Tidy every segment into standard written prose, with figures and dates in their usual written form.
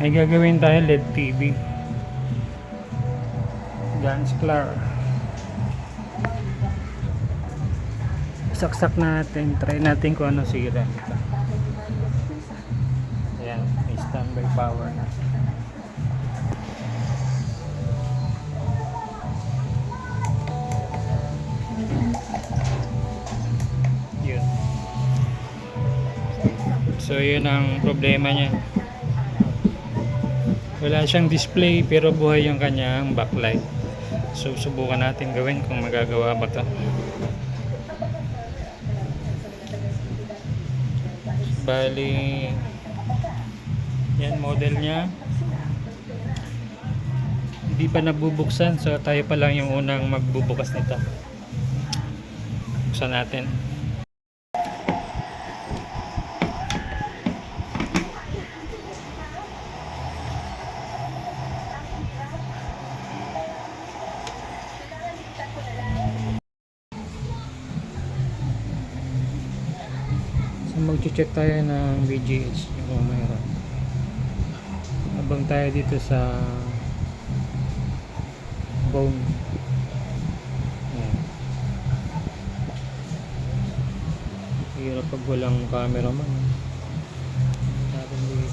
May gagawin tayo LED TV. Ganz klar. Saksak natin. Try natin kung ano sira. Ayan. May standby power na. Yun. So yun ang problema niya. Wala siyang display pero buhay yung kanyang backlight. So subukan natin gawin kung magagawa ba ito. Bali yan model niya. Hindi pa nabubuksan, so tayo pa lang yung unang magbubukas nito. Buksan natin. Mag-check tayo ng VGH kung mayroon. Habang tayo dito sa bone. Ayan. Hirap pag walang camera man. Natin dito.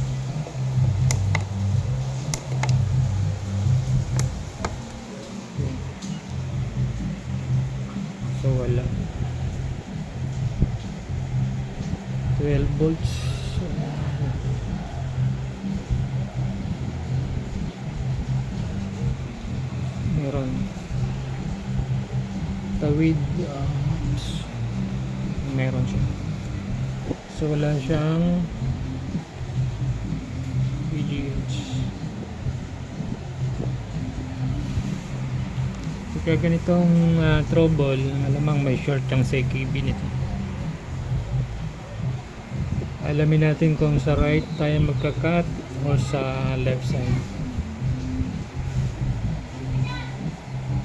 So wala. 12 volts. Meron tawid, meron siya. So wala siyang VGH. Kaya ganitong trouble, alamang may short yung CKB nito. Alamin natin kung sa right tayo magka-cut o sa left side.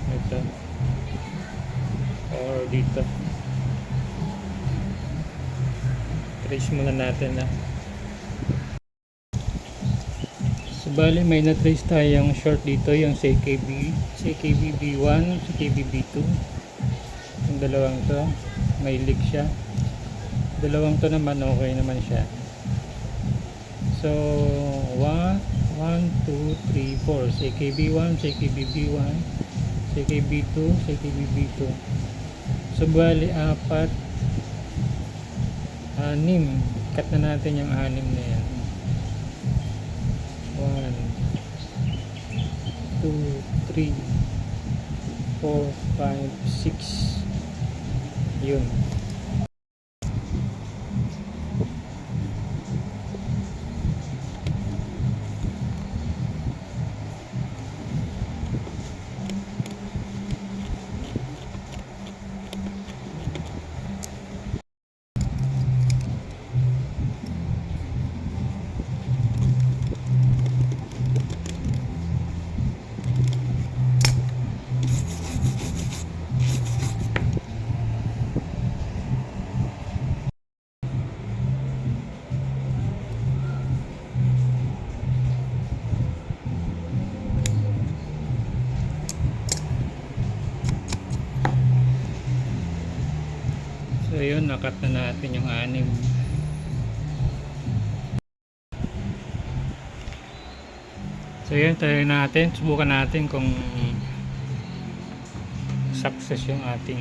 Ito. Or dito. Trace muna natin na. So bali may na-trace tayong short dito, yung CKB B1, CKB B2. Yung dalawang to, may leak siya. Dalawang to naman okay naman siya. So 1, 2, 3, 4 CKB1, CKB1, CKB2, CKB2. So bali 4, 6. Cut na natin yung 6 na yan. 1, 2, 3, 4, 5, 6. Yun. So yun, nakat na natin yung 6. So yun, try natin, subukan natin kung success yung ating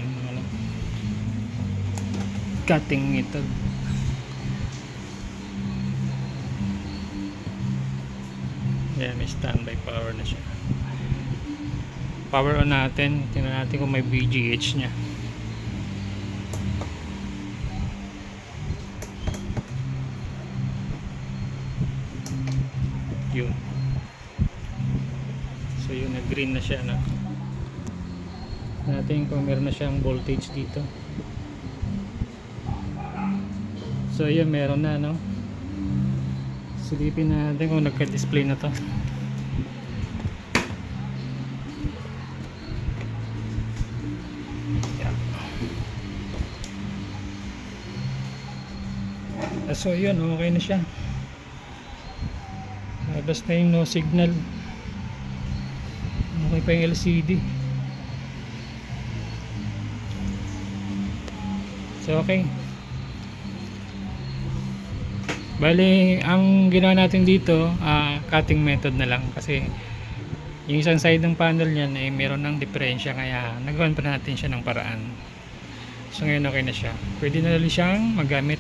cutting method. Yan, may standby power na siya. Power on natin, tingnan natin kung may VGH nya. Yun. So yun, nag-green na siya na. Natin kung meron na siyang voltage dito. So yun, meron na, no? Silipin natin kung nagka-display na to. Yeah. So yun, okay na siya. Labas na yung no signal. Okay pa yung LCD. So okay. Bali, ang ginawa natin dito, cutting method na lang kasi yung isang side ng panel niyan ay meron ng diferensya, kaya nagawan pa natin siya ng paraan. So ngayon okay na siya. Pwede na ulit siyang magamit.